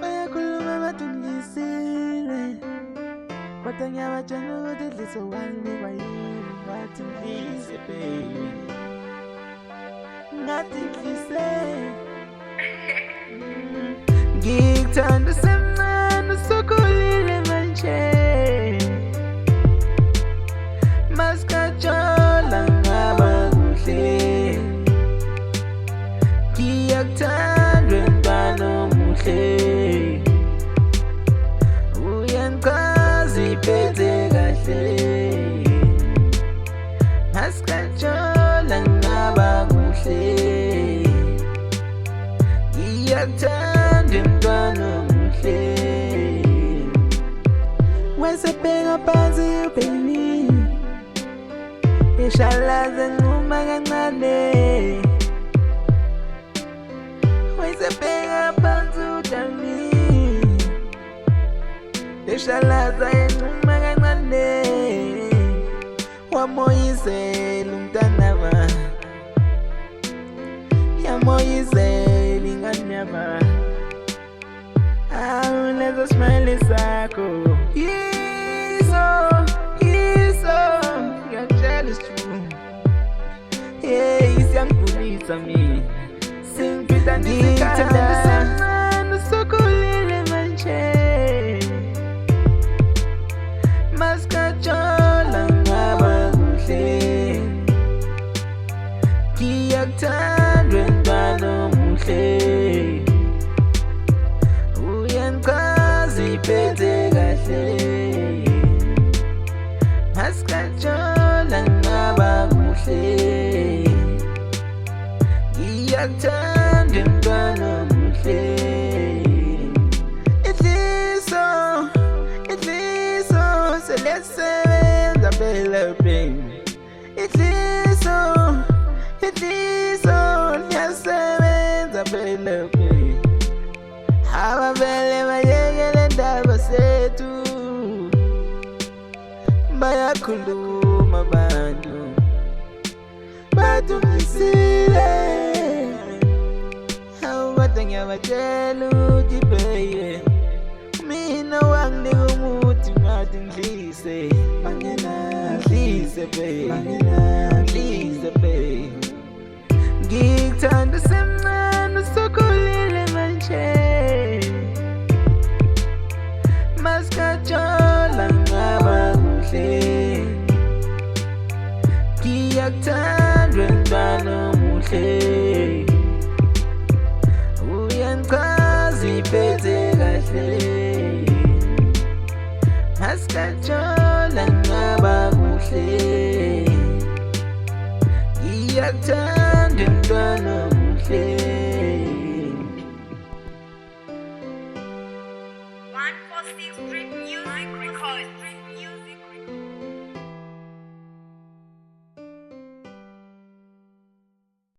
bayakhuluma batungisile kodwa ngiyabatshela ukuthi dliso wani kuba yini ngathi dlise baby ngathi dlise ngikuthanda semncane usukhulile manje masikajola ngaba kuhle ngiyakuthanda mntwana omuhle uyangichaza iphethe kahle masikajola ngaba kuhle ngiyakuthanda mntwana omuhle wesebheka phansi baby ishalaze nquma kancane wesebheka phansi udami ishalaze nquma kancane wamoyizela umntanama yamoyizela inganyama awulezo smile sakho yiso jealous too. Yeah, isiyangigulisa mina. Singiphinda ngithanda semncane usukhulile manje. Masikajola ngaba kuhle. Ngiyakuthanda mntwana omuhle. Uyangichaza iphethe kahle. Masikajola ngaba kuhle ngiyakuthanda mntwana omuhle idliso seliyasebenza phela baby idliso liyasebenza phela baby abavele bayekele ndaba sethu bayakhuluma abantu batungisile awubade ngiyabatshela ukuthi beye mina wanginika umuthi ngathi ngidlise dlise beye ngikuthanda semncane usukhulile manje masikajola ngaba ngiyakuthanda mntwana omuhle uyangichaza iphethe kahle masikajola ngaba kuhle ngiyakuthanda mntwana omuhle 146 Street Music Records.